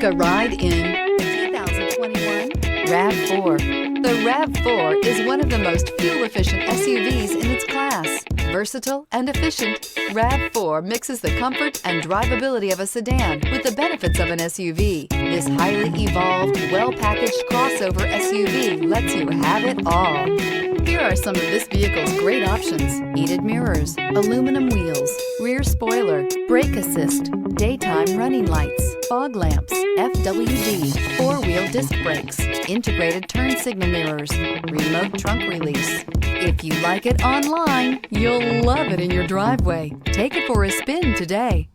a ride in the 2021 RAV4. The RAV4 is one of the most fuel-efficient SUVs in its class. Versatile and efficient, RAV4 mixes the comfort and drivability of a sedan with the benefits of an SUV. This highly evolved, well-packaged crossover SUV lets you have it all. Here are some of this vehicle's great options: heated mirrors, aluminum wheels, rear spoiler, brake assist, daytime running lights, fog lamps, FWD, four-wheel disc brakes, integrated turn signal mirrors, remote trunk release. If you like it online, you'll love it in your driveway. Take it for a spin today.